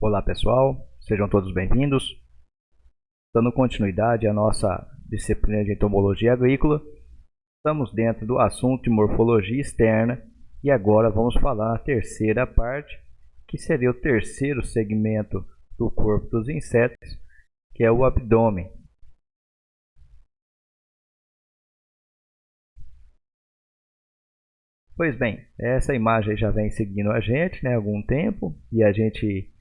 Olá pessoal, sejam todos bem-vindos. Dando continuidade à nossa disciplina de entomologia agrícola, estamos dentro do assunto de morfologia externa e agora vamos falar a terceira parte, que seria o terceiro segmento do corpo dos insetos, que é o abdômen. Pois bem, essa imagem já vem seguindo a gente, há algum tempo, e a gente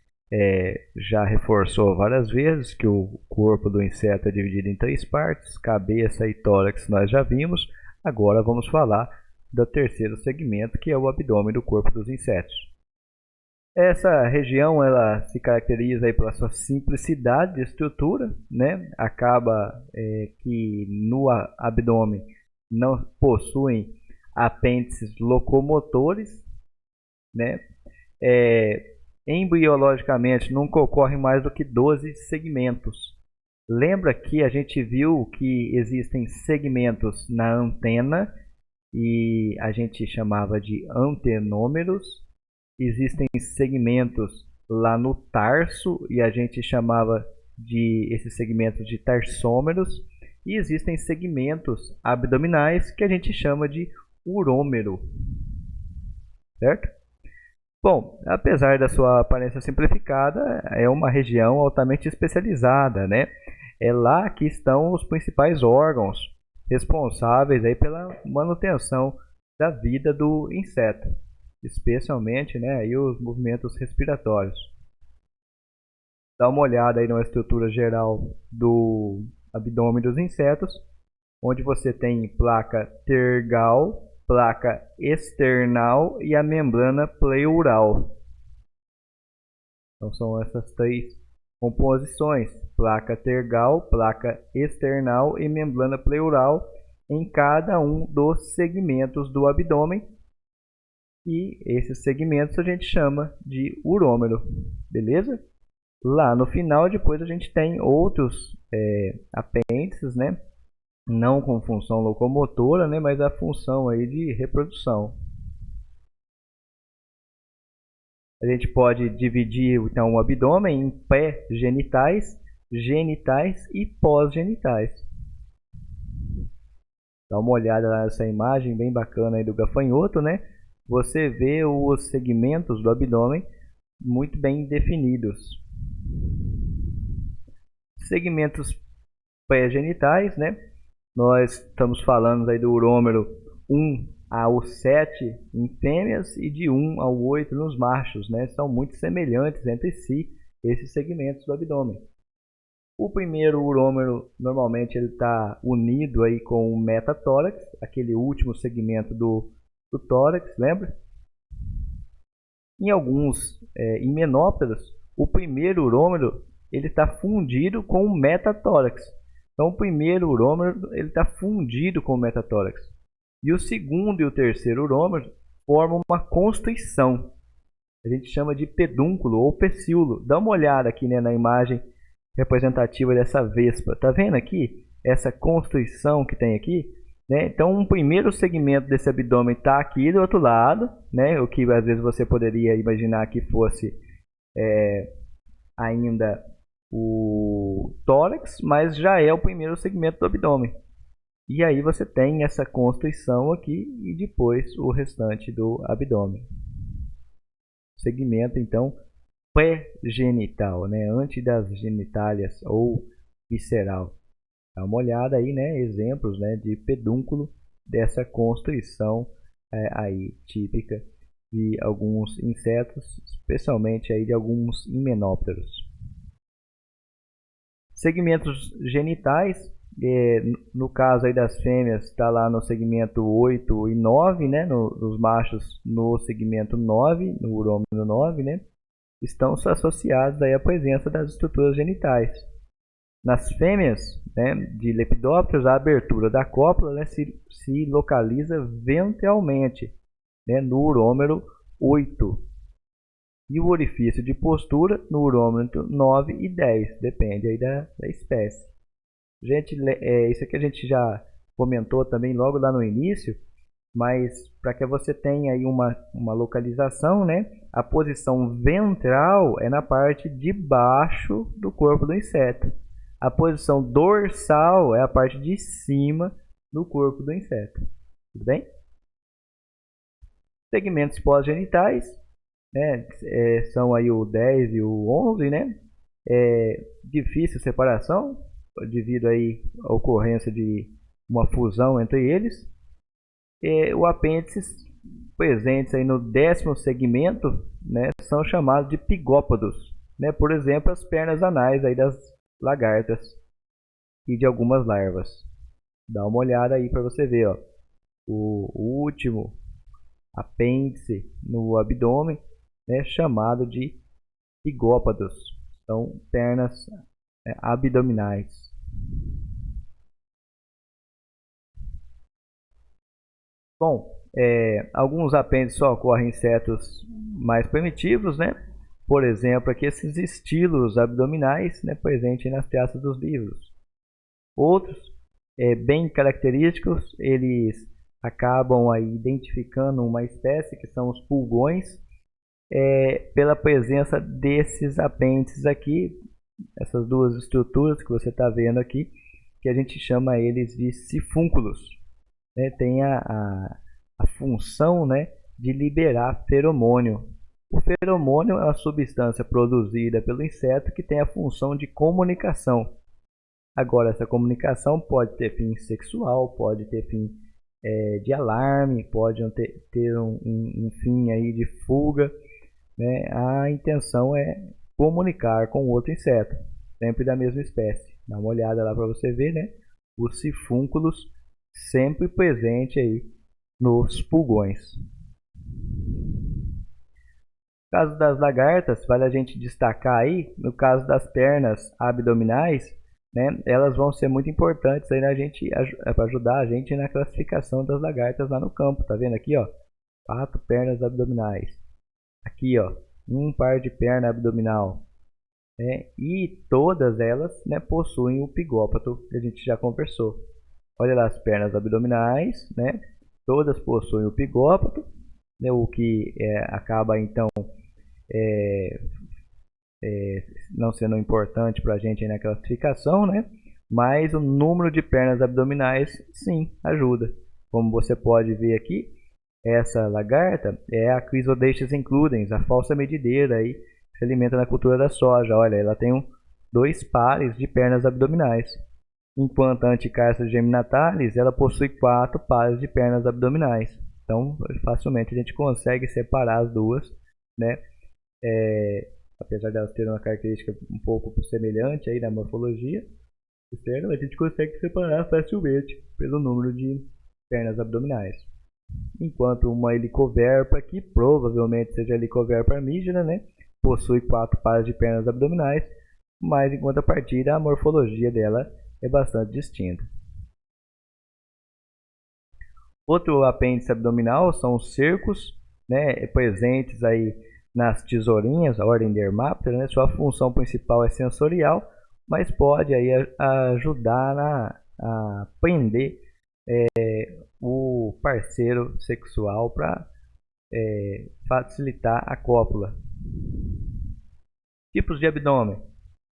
já reforçou várias vezes que o corpo do inseto é dividido em três partes: cabeça e tórax nós já vimos. Agora vamos falar do terceiro segmento, que é o abdômen do corpo dos insetos. Essa região ela se caracteriza aí pela sua simplicidade de estrutura, Acaba que no abdômen não possuem apêndices locomotores, Embriologicamente nunca ocorre mais do que 12 segmentos. Lembra que a gente viu que existem segmentos na antena e a gente chamava de antenômeros. Existem segmentos lá no tarso e a gente chamava esses segmentos de tarsômeros. E existem segmentos abdominais que a gente chama de urômero, certo? Bom, apesar da sua aparência simplificada, é uma região altamente especializada, É lá que estão os principais órgãos responsáveis aí pela manutenção da vida do inseto, especialmente, aí os movimentos respiratórios. Dá uma olhada aí na estrutura geral do abdômen dos insetos, onde você tem placa tergal, placa external e a membrana pleural. Então são essas três composições: placa tergal, placa external e membrana pleural em cada um dos segmentos do abdômen. E esses segmentos a gente chama de urômero, beleza? Lá no final, depois a gente tem outros apêndices, não com função locomotora, mas a função aí de reprodução. A gente pode dividir então o abdômen em pré-genitais, genitais e pós-genitais. Dá uma olhada nessa imagem bem bacana aí do gafanhoto, Você vê os segmentos do abdômen muito bem definidos. Segmentos pré-genitais, Nós estamos falando aí do urômero 1 ao 7 em fêmeas e de 1 ao 8 nos machos, São muito semelhantes entre si esses segmentos do abdômen. O primeiro urômero normalmente ele está unido aí com o metatórax, aquele último segmento do tórax, lembra? Em alguns himenópteros, o primeiro urômero ele está fundido com o metatórax. Então, o primeiro urômero está fundido com o metatórax. E o segundo e o terceiro urômero formam uma constrição. A gente chama de pedúnculo ou pecíolo. Dá uma olhada aqui na imagem representativa dessa vespa. Está vendo aqui essa constrição que tem aqui? Então, um primeiro segmento desse abdômen está aqui do outro lado, o que às vezes você poderia imaginar que fosse ainda o tórax, mas já é o primeiro segmento do abdômen. E aí você tem essa constrição aqui e depois o restante do abdômen. Segmento então pré-genital, antes das genitálias ou visceral. Dá uma olhada aí, exemplos de pedúnculo dessa constrição aí típica de alguns insetos, especialmente aí de alguns himenópteros. Segmentos genitais, no caso aí das fêmeas, está lá no segmento 8 e 9, nos machos no segmento 9, no urômero 9, estão associados aí à presença das estruturas genitais. Nas fêmeas de lepidópteros, a abertura da cópula se localiza ventralmente, no urômero 8. E o orifício de postura no urômero 9 e 10, depende aí da espécie. Isso aqui a gente já comentou também logo lá no início, mas para que você tenha aí uma localização, né? A posição ventral é na parte de baixo do corpo do inseto. A posição dorsal é a parte de cima do corpo do inseto. Tudo bem? Segmentos pós-genitais, né? São aí o 10 e o 11, né? Difícil separação, devido aí à ocorrência de uma fusão entre eles. O apêndice presentes aí no 10º segmento, né, são chamados de pigópodos, né? Por exemplo, as pernas anais aí das lagartas e de algumas larvas. Dá uma olhada aí para você ver, ó, o último apêndice no abdômen, né, chamado de pigópodos. São pernas abdominais. Bom, alguns apêndices só ocorrem em insetos mais primitivos, né? Por exemplo, aqui esses estilos abdominais, né, presentes nas traças dos livros. Outros, bem característicos, eles acabam aí identificando uma espécie que são os pulgões, pela presença desses apêndices aqui, essas duas estruturas que você está vendo aqui, que a gente chama eles de sifúnculos. Né? Tem a função, né, de liberar feromônio. O feromônio é uma substância produzida pelo inseto que tem a função de comunicação. Agora, essa comunicação pode ter fim sexual, pode ter fim de alarme, pode ter um fim aí de fuga. Né? A intenção é comunicar com outro inseto, sempre da mesma espécie. Dá uma olhada lá para você ver, né? Os sifúnculos sempre presente aí nos pulgões. No caso das lagartas, vale a gente destacar aí, no caso das pernas abdominais, né, elas vão ser muito importantes aí para ajudar a gente na classificação das lagartas lá no campo. Tá vendo aqui, ó? 4 pernas abdominais. Aqui, ó, um par de perna abdominal. E todas elas, né, possuem o pigópato que a gente já conversou. Olha lá as pernas abdominais, né? Todas possuem o pigópato, né? O que acaba então não sendo importante para a gente na classificação, né? Mas o número de pernas abdominais, sim, ajuda. Como você pode ver aqui, essa lagarta é a Chrysodestes includens, a falsa medideira aí, que se alimenta na cultura da soja. Olha, ela tem 2 pares de pernas abdominais. Enquanto a Anticarcia geminatalis, ela possui 4 pares de pernas abdominais. Então, facilmente a gente consegue separar as duas, né? Apesar de elas terem uma característica um pouco semelhante aí na morfologia externa, a gente consegue separar facilmente pelo número de pernas abdominais. Enquanto uma helicoverpa, que provavelmente seja a helicoverpa armígena, né, possui 4 pares de pernas abdominais, mas em contrapartida a morfologia dela é bastante distinta. Outro apêndice abdominal são os cercos, né, presentes aí nas tesourinhas, a ordem Dermaptera, né? Sua função principal é sensorial, mas pode aí ajudar a prender o parceiro sexual para facilitar a cópula. Tipos de abdômen.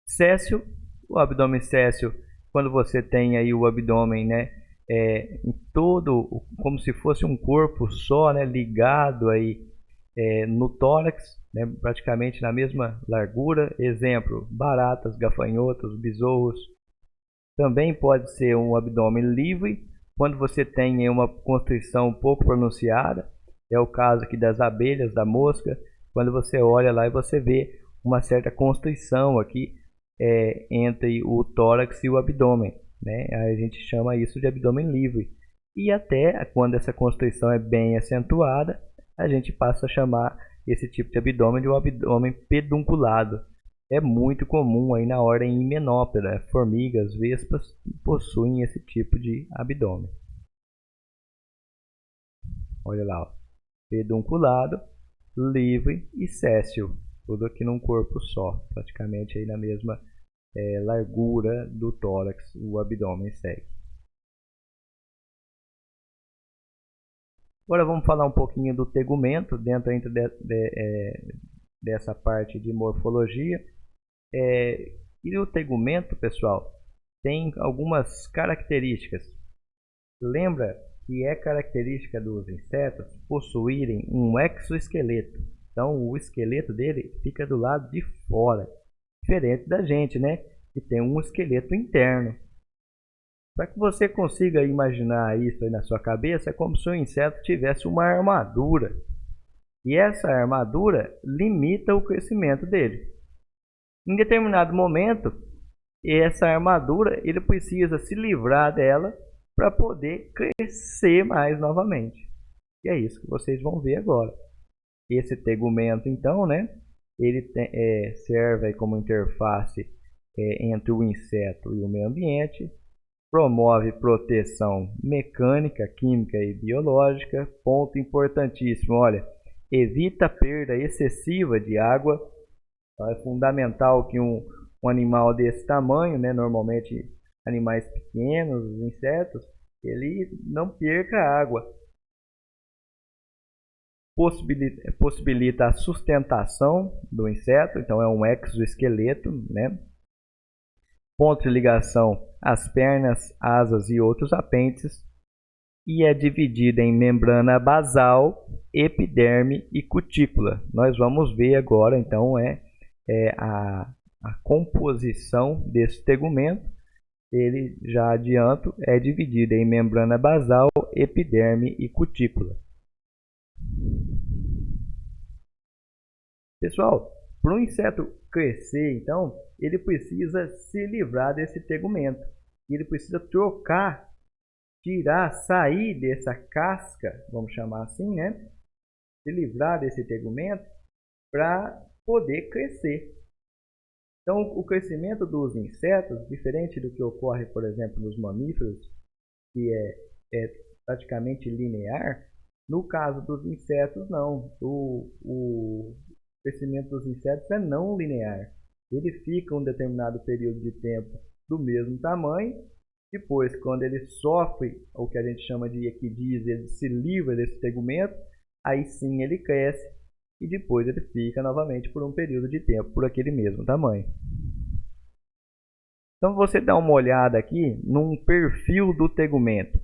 Céssio, o abdômen céssio, quando você tem aí o abdômen, né, em todo, como se fosse um corpo só, né, ligado aí no tórax, né, praticamente na mesma largura. Exemplo, baratas, gafanhotos, besouros. Também pode ser um abdômen livre, quando você tem uma constrição um pouco pronunciada. É o caso aqui das abelhas, da mosca. Quando você olha lá e você vê uma certa constrição aqui entre o tórax e o abdômen, né? A gente chama isso de abdômen livre. E até quando essa constrição é bem acentuada, a gente passa a chamar esse tipo de abdômen de um abdômen pedunculado. É muito comum aí na ordem Hymenoptera. Formigas, vespas possuem esse tipo de abdômen. Olha lá, ó. Pedunculado, livre e céssio, tudo aqui num corpo só, praticamente aí na mesma largura do tórax, o abdômen segue. Agora vamos falar um pouquinho do tegumento dentro dessa parte de morfologia. E o tegumento, pessoal, tem algumas características. Lembra que é característica dos insetos possuírem um exoesqueleto. Então o esqueleto dele fica do lado de fora, diferente da gente, né? Que tem um esqueleto interno. Para que você consiga imaginar isso aí na sua cabeça, é como se o inseto tivesse uma armadura. E essa armadura limita o crescimento dele. Em determinado momento, essa armadura ele precisa se livrar dela para poder crescer mais novamente. E é isso que vocês vão ver agora. Esse tegumento, então, né? Ele serve aí como interface entre o inseto e o meio ambiente. Promove proteção mecânica, química e biológica. Ponto importantíssimo, olha, evita perda excessiva de água. Então, é fundamental que um animal desse tamanho, né, normalmente animais pequenos, insetos, ele não perca água. Possibilita a sustentação do inseto, então é um exoesqueleto, né? Ponto de ligação às pernas, asas e outros apêndices, e é dividida em membrana basal, epiderme e cutícula. Nós vamos ver agora então a composição desse tegumento. Ele, já adianto, é dividido em membrana basal, epiderme e cutícula. Pessoal, para o inseto crescer, então, ele precisa se livrar desse tegumento. Ele precisa trocar, tirar, sair dessa casca, vamos chamar assim, né? Se livrar desse tegumento para poder crescer. Então, o crescimento dos insetos, diferente do que ocorre, por exemplo, nos mamíferos, que é praticamente linear, no caso dos insetos, não. O crescimento dos insetos é não linear. Ele fica um determinado período de tempo do mesmo tamanho. Depois, quando ele sofre o que a gente chama de equidise, ele se livra desse tegumento, aí sim ele cresce e depois ele fica novamente por um período de tempo por aquele mesmo tamanho. Então você dá uma olhada aqui num perfil do tegumento,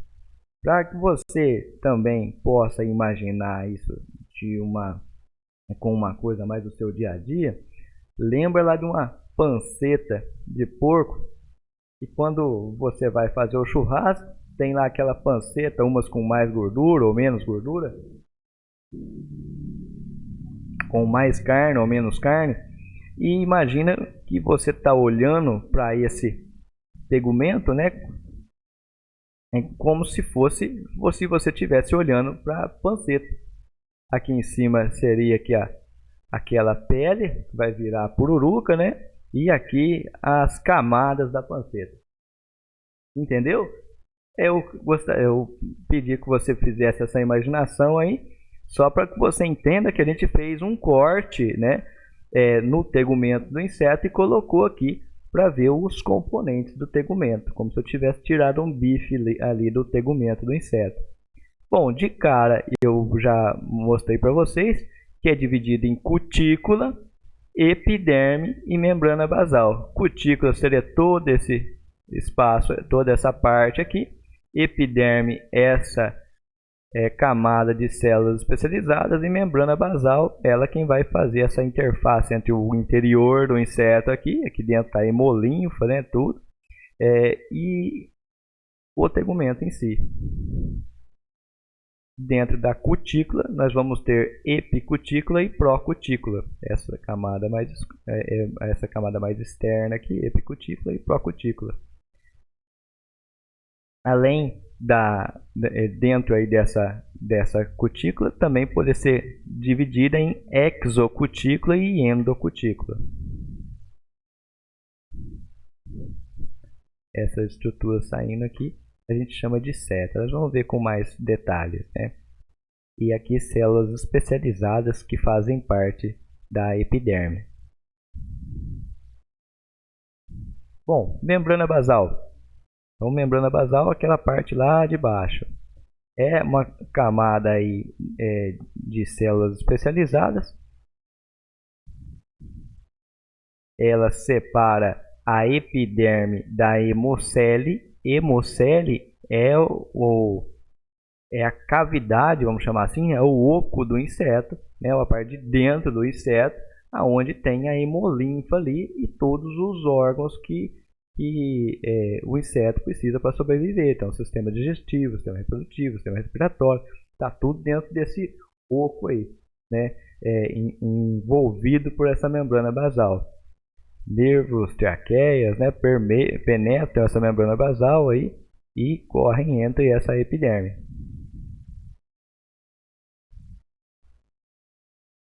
para que você também possa imaginar isso com uma coisa mais do seu dia a dia. Lembra lá de uma panceta de porco, e quando você vai fazer o churrasco, tem lá aquela panceta, umas com mais gordura ou menos gordura, com mais carne ou menos carne, e imagina que você está olhando para esse tegumento, né? É como se fosse você estivesse olhando para a panceta. Aqui em cima seria aqui aquela pele, vai virar pururuca, né? E aqui as camadas da panceta. Entendeu? Eu pedi que você fizesse essa imaginação aí, só para que você entenda que a gente fez um corte, né, no tegumento do inseto e colocou aqui para ver os componentes do tegumento, como se eu tivesse tirado um bife ali do tegumento do inseto. Bom, de cara eu já mostrei para vocês que é dividido em cutícula, epiderme e membrana basal. Cutícula seria todo esse espaço, toda essa parte aqui. Epiderme, essa camada de células especializadas, e membrana basal, ela quem vai fazer essa interface entre o interior do inseto aqui dentro está hemolinfo, né, tudo, e o tegumento em si. Dentro da cutícula, nós vamos ter epicutícula e procutícula. Essa camada mais externa aqui, epicutícula e procutícula. Além dentro aí dessa cutícula, também pode ser dividida em exocutícula e endocutícula. Essa estrutura saindo aqui a gente chama de seta. Nós vamos ver com mais detalhes, né? E aqui células especializadas que fazem parte da epiderme. Bom, membrana basal. Então, membrana basal é aquela parte lá de baixo. É uma camada aí, de células especializadas. Ela separa a epiderme da hemocele. Hemocele é a cavidade, vamos chamar assim, é o oco do inseto, né, a parte de dentro do inseto, aonde tem a hemolinfa ali e todos os órgãos que o inseto precisa para sobreviver. Então, sistema digestivo, sistema reprodutivo, sistema respiratório, está tudo dentro desse oco aí, né, envolvido por essa membrana basal. Nervos, traqueias, né, penetram essa membrana basal aí e correm entre essa epiderme.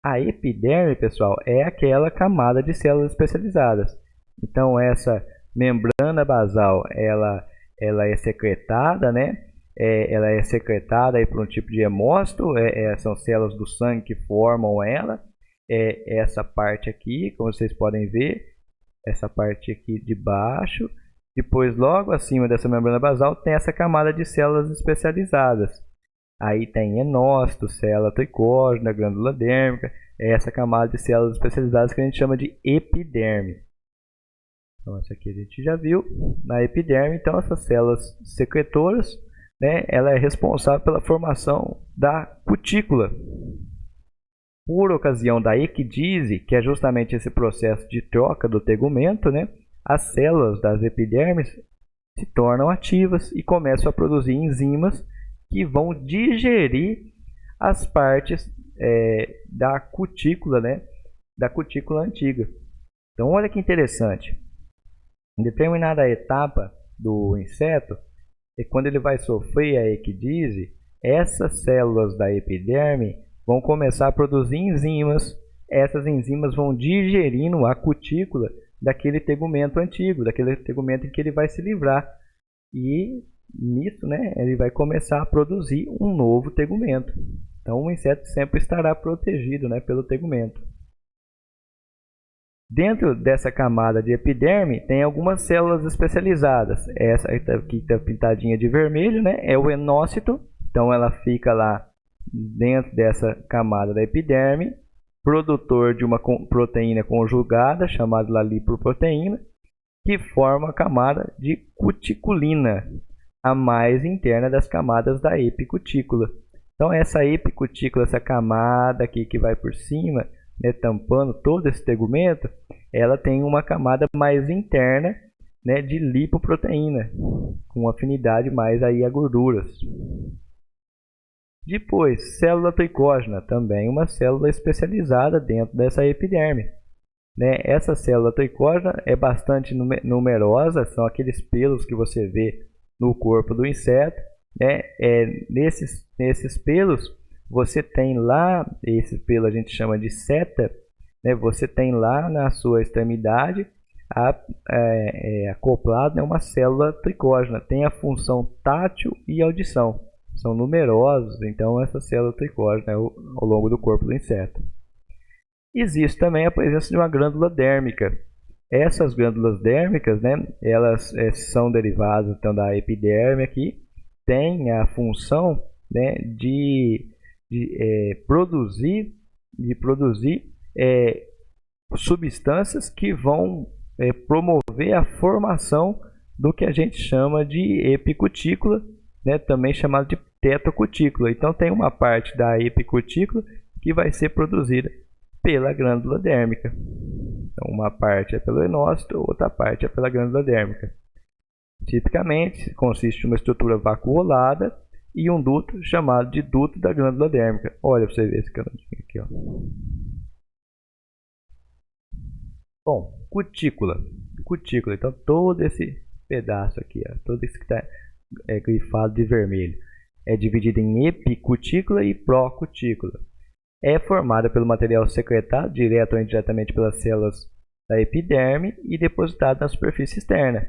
A epiderme, pessoal, é aquela camada de células especializadas. Então, essa membrana basal, ela é secretada, né? Ela é secretada aí por um tipo de hemócito, são células do sangue que formam ela. Essa parte aqui, como vocês podem ver, essa parte aqui de baixo. Depois, logo acima dessa membrana basal, tem essa camada de células especializadas. Aí tem enócito, célula tricógena, glândula dérmica, essa camada de células especializadas que a gente chama de epiderme. Então, essa aqui a gente já viu. Na epiderme, então, essas células secretoras, né, ela é responsável pela formação da cutícula. Por ocasião da equidise, que é justamente esse processo de troca do tegumento, né, as células das epidermes se tornam ativas e começam a produzir enzimas que vão digerir as partes da cutícula, né, da cutícula antiga. Então, olha que interessante. Em determinada etapa do inseto, quando ele vai sofrer a equidise, essas células da epiderme vão começar a produzir enzimas. Essas enzimas vão digerindo a cutícula daquele tegumento antigo, daquele tegumento em que ele vai se livrar. E nisso, né, ele vai começar a produzir um novo tegumento. Então, o inseto sempre estará protegido, né, pelo tegumento. Dentro dessa camada de epiderme, tem algumas células especializadas. Essa aqui está pintadinha de vermelho, né, é o enócito. Então, ela fica lá dentro dessa camada da epiderme, produtor de uma proteína conjugada, chamada lá lipoproteína, que forma a camada de cuticulina, a mais interna das camadas da epicutícula. Então, essa epicutícula, essa camada aqui que vai por cima, né, tampando todo esse tegumento, ela tem uma camada mais interna, né, de lipoproteína, com afinidade mais aí a gorduras. Depois, célula tricógena, também uma célula especializada dentro dessa epiderme. Né? Essa célula tricógena é bastante numerosa, são aqueles pelos que você vê no corpo do inseto. Né? Nesses pelos, você tem lá, esse pelo a gente chama de seta, né? Você tem lá na sua extremidade acoplado, né, uma célula tricógena, tem a função tátil e audição. São numerosos, então, essa célula tricógena ao longo do corpo do inseto. Existe também a presença de uma glândula dérmica. Essas glândulas dérmicas, né, elas são derivadas então, da epiderme aqui, têm a função, né, de produzir substâncias que vão promover a formação do que a gente chama de epicutícula, né, também chamado de tetocutícula. Então tem uma parte da epicutícula que vai ser produzida pela glândula dérmica. Então uma parte é pelo enócito, outra parte é pela glândula dérmica. Tipicamente consiste em uma estrutura vacuolada e um duto chamado de duto da glândula dérmica. Olha para você ver esse canudinho aqui, ó. Bom, cutícula. Cutícula, então todo esse pedaço aqui, ó, todo esse que está grifado de vermelho, é dividido em epicutícula e procutícula. É formada pelo material secretado direto ou indiretamente pelas células da epiderme e depositado na superfície externa.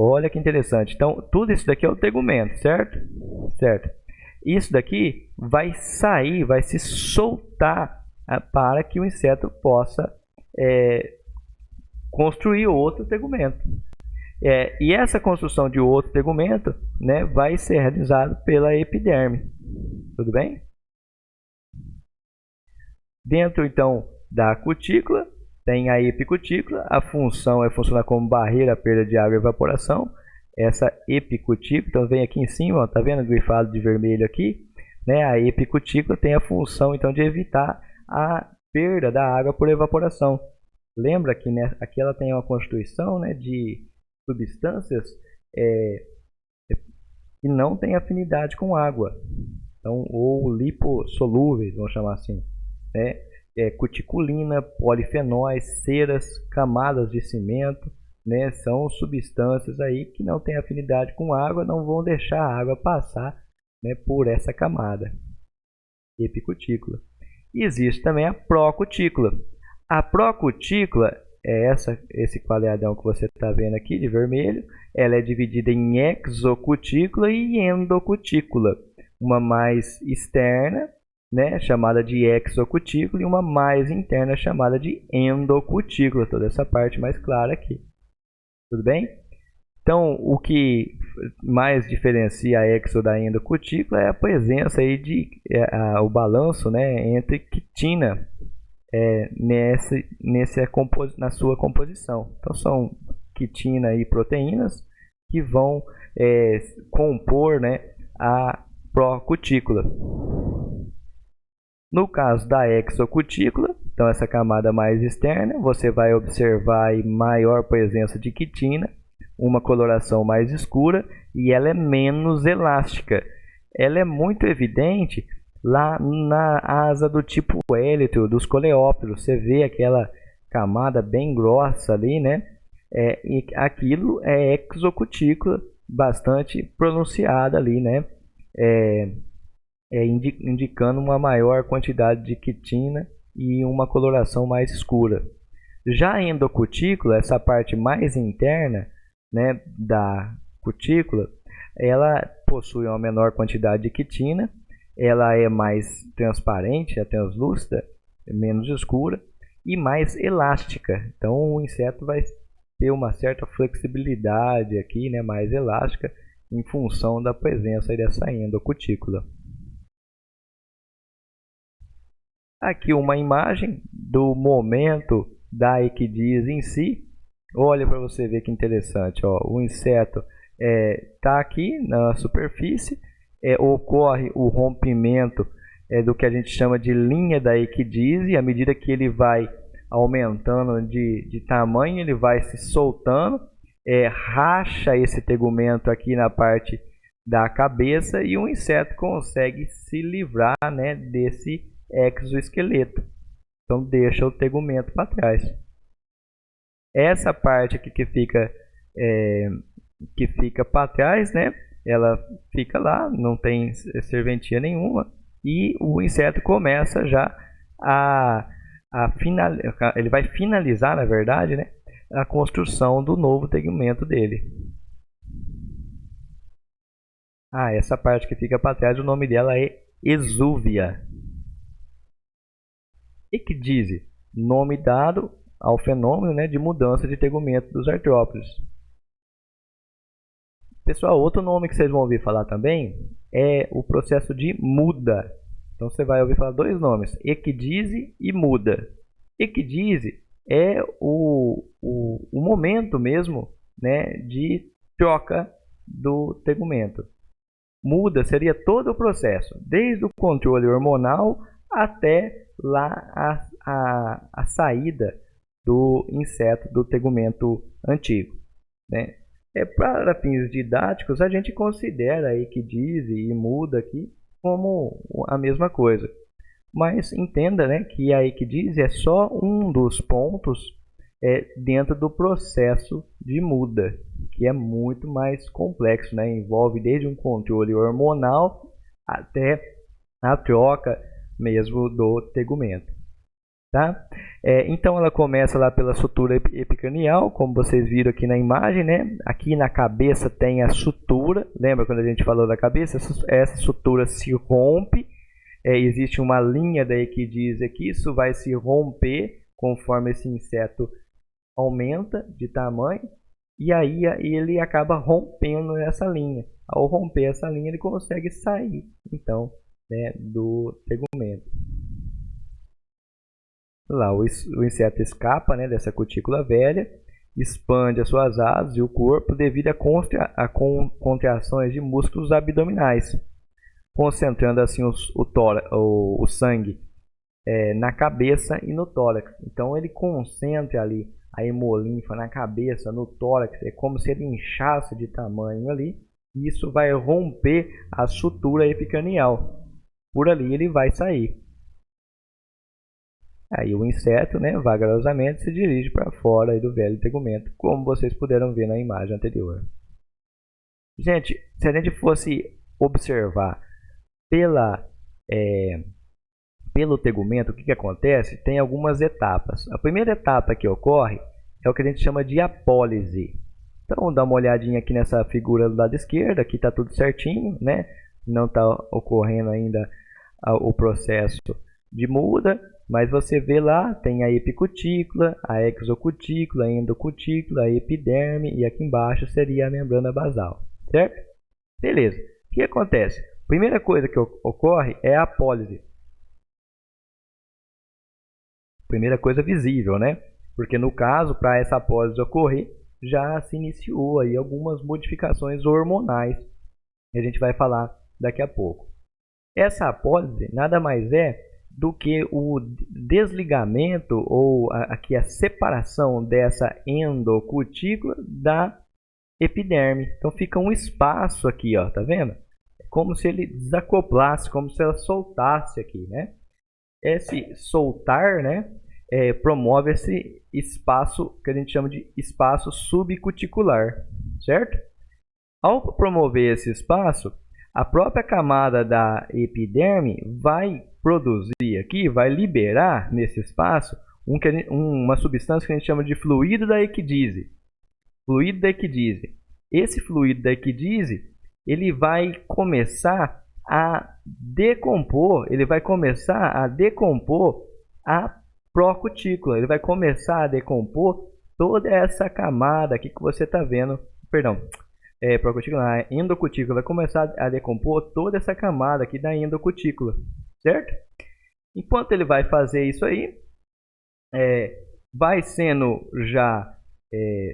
Olha que interessante. Então, tudo isso daqui é o tegumento, certo? Certo. Isso daqui vai sair, vai se soltar para que o inseto possa construir outro tegumento. E essa construção de outro tegumento, né, vai ser realizada pela epiderme. Tudo bem? Dentro, então, da cutícula, tem a epicutícula. A função é funcionar como barreira à perda de água e evaporação. Essa epicutícula, então vem aqui em cima, está vendo grifado de vermelho aqui? Né? A epicutícula tem a função, então, de evitar a perda da água por evaporação. Lembra que, né, aqui ela tem uma constituição, né, de substâncias que não têm afinidade com água, então, ou lipossolúveis, vamos chamar assim, né? Cuticulina, polifenóis, ceras, camadas de cimento, né? São substâncias aí que não têm afinidade com água, não vão deixar a água passar, né, por essa camada epicutícula. E existe também a procutícula. A procutícula é esse quadradão que você está vendo aqui de vermelho. Ela é dividida em exocutícula e endocutícula. Uma mais externa, né, chamada de exocutícula, e uma mais interna chamada de endocutícula. Toda essa parte mais clara aqui. Tudo bem? Então, o que mais diferencia a exo da endocutícula é a presença aí o balanço, né, entre quitina na sua composição. Então, são quitina e proteínas que vão compor, né, a procutícula. No caso da exocutícula, então essa camada mais externa, você vai observar aí maior presença de quitina, uma coloração mais escura e ela é menos elástica. Ela é muito evidente lá na asa do tipo élitro dos coleópteros. Você vê aquela camada bem grossa ali, né? E aquilo é exocutícula bastante pronunciada ali, né? Indicando uma maior quantidade de quitina e uma coloração mais escura. Já a endocutícula, essa parte mais interna, né, da cutícula, ela possui uma menor quantidade de quitina, ela é mais transparente, é translúcida, é menos escura e mais elástica. Então o inseto vai ter uma certa flexibilidade aqui, né, mais elástica, em função da presença dessa endocutícula. Aqui uma imagem do momento da equidise em si. Olha para você ver que interessante, ó. O inseto está aqui na superfície, ocorre o rompimento do que a gente chama de linha da equidise. À medida que ele vai aumentando de tamanho, ele vai se soltando, racha esse tegumento aqui na parte da cabeça e o inseto consegue se livrar, né, desse exoesqueleto. Então deixa o tegumento para trás. Essa parte aqui que fica para trás, né? Ela fica lá, não tem serventia nenhuma e o inseto começa já ele vai finalizar, na verdade, né, a construção do novo tegumento dele. Essa parte que fica para trás, o nome dela é exúvia. Equidise, nome dado ao fenômeno, né, de mudança de tegumento dos artrópodes. Pessoal, outro nome que vocês vão ouvir falar também é o processo de muda. Então você vai ouvir falar dois nomes, equidise e muda. Equidise é o momento mesmo, né, de troca do tegumento. Muda seria todo o processo, desde o controle hormonal até lá a saída do inseto do tegumento antigo, né? Para fins didáticos, a gente considera a equidise e muda aqui como a mesma coisa. Mas entenda, né, que a equidise é só um dos pontos dentro do processo de muda, que é muito mais complexo, né? Envolve desde um controle hormonal até a troca mesmo do tegumento. Tá? Então ela começa lá pela sutura epicranial, como vocês viram aqui na imagem, né? Aqui na cabeça tem a sutura. Lembra quando a gente falou da cabeça? Essa sutura se rompe, existe uma linha da equidise aqui, isso vai se romper conforme esse inseto aumenta de tamanho, e aí ele acaba rompendo essa linha. Ao romper essa linha, ele consegue sair, então, né, do tegumento. Lá, o inseto escapa, né, dessa cutícula velha, expande as suas asas e o corpo devido a contrações de músculos abdominais, concentrando assim o sangue na cabeça e no tórax. Então ele concentra ali a hemolinfa na cabeça, no tórax, é como se ele inchasse de tamanho ali, e isso vai romper a sutura epicranial. Por ali ele vai sair. Aí o inseto, né, vagarosamente se dirige para fora aí do velho tegumento, como vocês puderam ver na imagem anterior. Gente, se a gente fosse observar pelo tegumento, o que acontece? Tem algumas etapas. A primeira etapa que ocorre é o que a gente chama de apólise. Então, dá uma olhadinha aqui nessa figura do lado esquerdo, aqui está tudo certinho, né? Não está ocorrendo ainda o processo de muda, mas você vê lá, tem a epicutícula, a exocutícula, a endocutícula, a epiderme e aqui embaixo seria a membrana basal, certo? Beleza. O que acontece? Primeira coisa que ocorre é a apólise. Primeira coisa visível, né? Porque no caso, para essa apólise ocorrer, já se iniciou aí algumas modificações hormonais, que a gente vai falar daqui a pouco. Essa apólise nada mais é do que o desligamento ou aqui a separação dessa endocutícula da epiderme. Então fica um espaço aqui, ó, tá vendo? É como se ele desacoplasse, como se ela soltasse aqui, né? Esse soltar, né, promove esse espaço que a gente chama de espaço subcuticular, certo? Ao promover esse espaço, a própria camada da epiderme vai produzir aqui, vai liberar nesse espaço uma substância que a gente chama de fluido da equidise. Fluido da equidise. Esse fluido da equidise, ele vai começar a decompor, a procutícula, ele vai começar a decompor toda essa camada aqui que você está vendo, perdão, procutícula, a endocutícula vai começar a decompor toda essa camada aqui da endocutícula, certo? Enquanto ele vai fazer isso aí, vai sendo já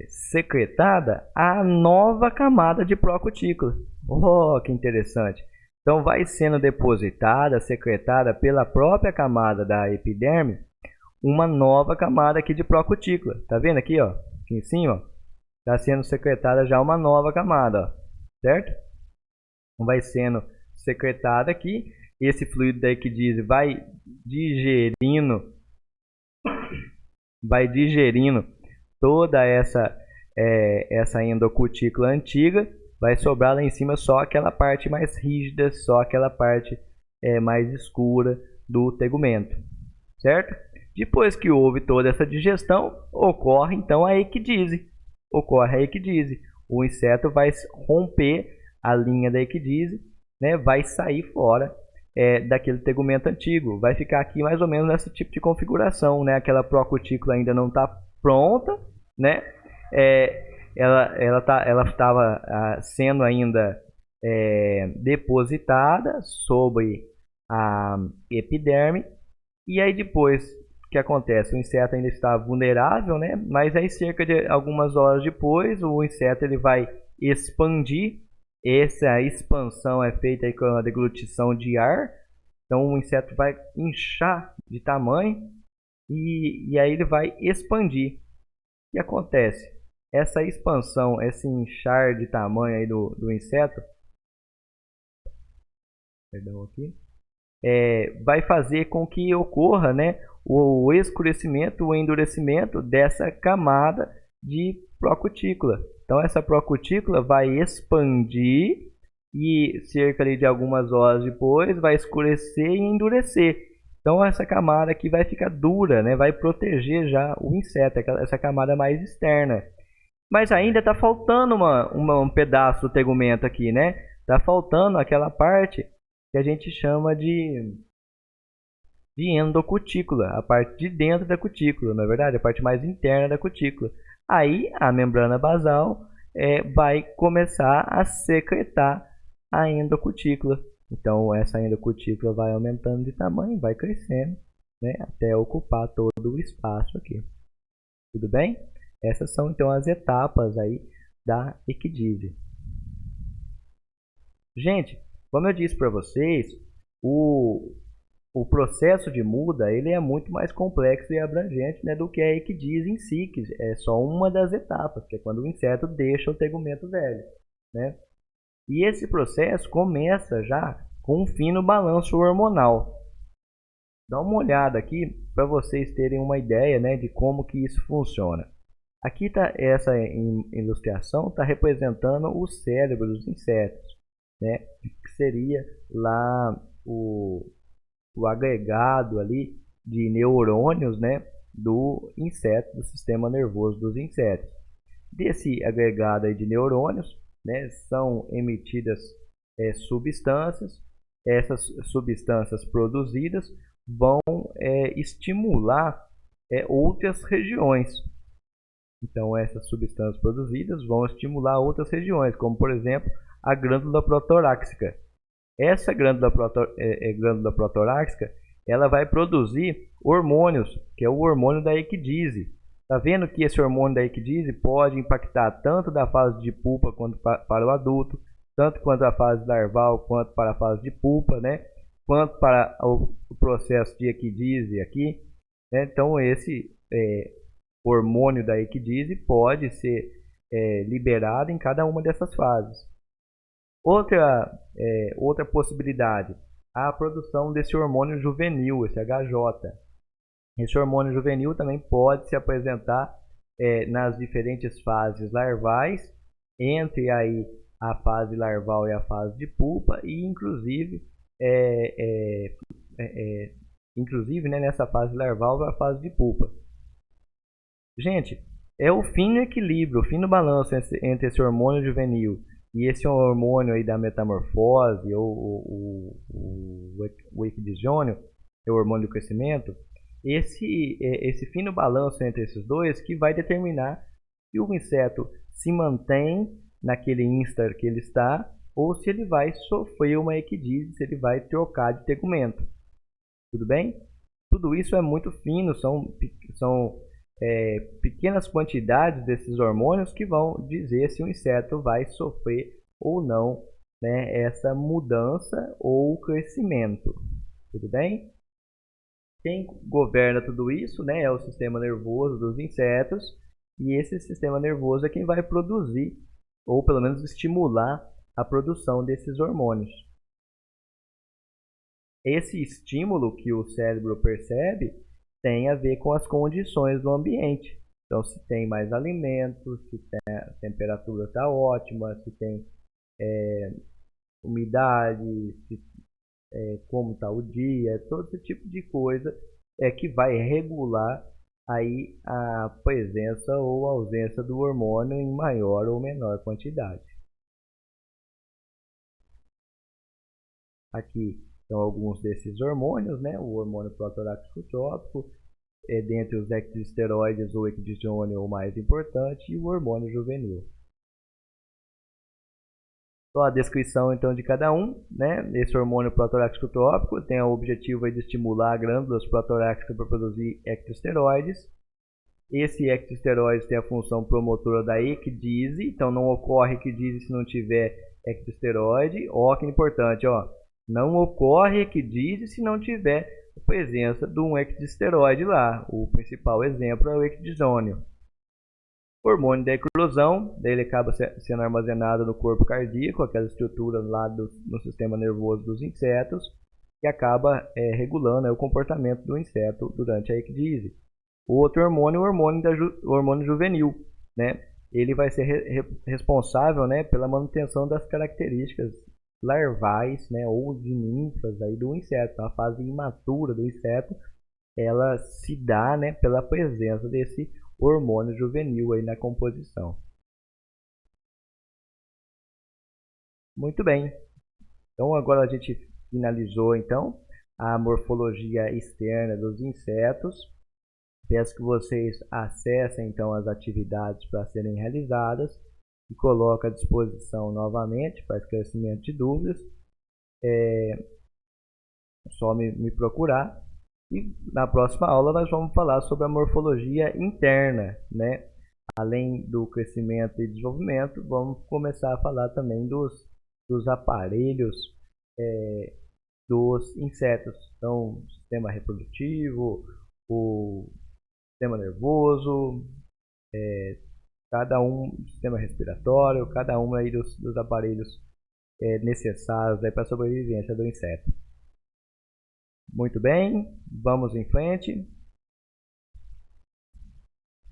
secretada a nova camada de procutícula. Oh, que interessante! Então vai sendo depositada, secretada pela própria camada da epiderme, uma nova camada aqui de procutícula. Tá vendo aqui, ó? Aqui em cima, está sendo secretada já uma nova camada, ó, certo? Então vai sendo secretada aqui, esse fluido da equidise vai digerindo toda essa endocutícula antiga, vai sobrar lá em cima só aquela parte mais rígida, só aquela parte mais escura do tegumento, certo? Depois que houve toda essa digestão, ocorre então a equidise. O inseto vai romper a linha da equidise, né? Vai sair fora daquele tegumento antigo. Vai ficar aqui mais ou menos nesse tipo de configuração, né? Aquela procutícula ainda não está pronta, né? Ela estava sendo ainda depositada sobre a epiderme, e aí depois o que acontece? O inseto ainda está vulnerável, né? Mas aí cerca de algumas horas depois o inseto ele vai expandir. Essa expansão é feita aí com a deglutição de ar, então o inseto vai inchar de tamanho e aí ele vai expandir. O que acontece? Essa expansão, esse inchar de tamanho aí do inseto, perdão aqui, vai fazer com que ocorra, né, o escurecimento, o endurecimento dessa camada de procutícula. Então essa procutícula vai expandir e cerca de algumas horas depois vai escurecer e endurecer. Então essa camada aqui vai ficar dura, né, vai proteger já o inseto, essa camada mais externa. Mas ainda está faltando um pedaço do tegumento aqui, né? Está faltando aquela parte que a gente chama de endocutícula, a parte de dentro da cutícula, na verdade, a parte mais interna da cutícula. Aí a membrana basal vai começar a secretar a endocutícula. Então essa endocutícula vai aumentando de tamanho, vai crescendo, né, até ocupar todo o espaço aqui. Tudo bem? Essas são então as etapas aí da ecdise. Gente, como eu disse para vocês, o processo de muda ele é muito mais complexo e abrangente, né, do que a ecdise em si, que é só uma das etapas, que é quando o inseto deixa o tegumento velho, né? E esse processo começa já com um fino balanço hormonal. Dá uma olhada aqui para vocês terem uma ideia, né, de como que isso funciona. Aqui tá essa ilustração está representando o cérebro dos insetos, né, que seria lá o agregado ali de neurônios, né, do inseto, do sistema nervoso dos insetos. Desse agregado aí de neurônios, né, são emitidas substâncias. Essas substâncias produzidas vão estimular outras regiões. Então, essas substâncias produzidas vão estimular outras regiões, como por exemplo a glândula protoráxica. Essa glândula protoráxica, ela vai produzir hormônios, que é o hormônio da ecdise. Tá vendo que esse hormônio da ecdise pode impactar tanto da fase de pupa quanto para o adulto, tanto quanto a fase larval quanto para a fase de pupa, né? Quanto para o processo de ecdise aqui, né? Então esse hormônio da ecdise pode ser liberado em cada uma dessas fases. Outra possibilidade, a produção desse hormônio juvenil, esse HJ. Esse hormônio juvenil também pode se apresentar nas diferentes fases larvais, entre aí a fase larval e a fase de pupa, e inclusive né, nessa fase larval e a fase de pupa. Gente, é o fino equilíbrio, o fino balanço entre esse hormônio juvenil e esse hormônio aí da metamorfose, ou o equidisônio, é o hormônio do crescimento, esse fino balanço entre esses dois que vai determinar se o inseto se mantém naquele instar que ele está, ou se ele vai sofrer uma equidise, se ele vai trocar de tegumento. Tudo bem? Tudo isso é muito fino, são pequenas quantidades desses hormônios que vão dizer se o inseto vai sofrer ou não, né, essa mudança ou crescimento. Tudo bem? Quem governa tudo isso, né, é o sistema nervoso dos insetos, e esse sistema nervoso é quem vai produzir, ou pelo menos estimular a produção desses hormônios. Esse estímulo que o cérebro percebe tem a ver com as condições do ambiente. Então, se tem mais alimentos, se a temperatura está ótima, se tem umidade, como está o dia, todo esse tipo de coisa que vai regular aí a presença ou ausência do hormônio em maior ou menor quantidade. Aqui são alguns desses hormônios, né? O hormônio protoráxico trópico, dentre os ectosteroides, o equidisônio é o mais importante, e o hormônio juvenil. Só a descrição então de cada um, né? Esse hormônio protoráxico trópico tem o objetivo de estimular glândulas protoráxicas para produzir ectosteroides. Esse ectosteroide tem a função promotora da ecdise, então não ocorre ecdise se não tiver ectosteroide. Ó, que importante, ó. Não ocorre ecdise se não tiver a presença de um ectosteroide lá. O principal exemplo é o equidisônio. O hormônio da eclosão, ele acaba sendo armazenado no corpo cardíaco, aquela estrutura lá no sistema nervoso dos insetos, que acaba regulando o comportamento do inseto durante a ecdise. O outro hormônio é o hormônio juvenil, né? Ele vai ser responsável, né, pela manutenção das características larvais, né, ou de ninfas aí do inseto. A fase imatura do inseto, ela se dá, né, pela presença desse hormônio juvenil aí na composição. Muito bem. Então agora a gente finalizou então a morfologia externa dos insetos. Peço que vocês acessem então as atividades para serem realizadas e coloco à disposição novamente para esclarecimento de dúvidas. É só me procurar. E na próxima aula nós vamos falar sobre a morfologia interna, né? Além do crescimento e desenvolvimento, vamos começar a falar também dos aparelhos dos insetos. Então, o sistema reprodutivo, o sistema nervoso, cada um, sistema respiratório, cada um aí dos aparelhos necessários para a sobrevivência do inseto. Muito bem, vamos em frente.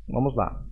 Vamos lá.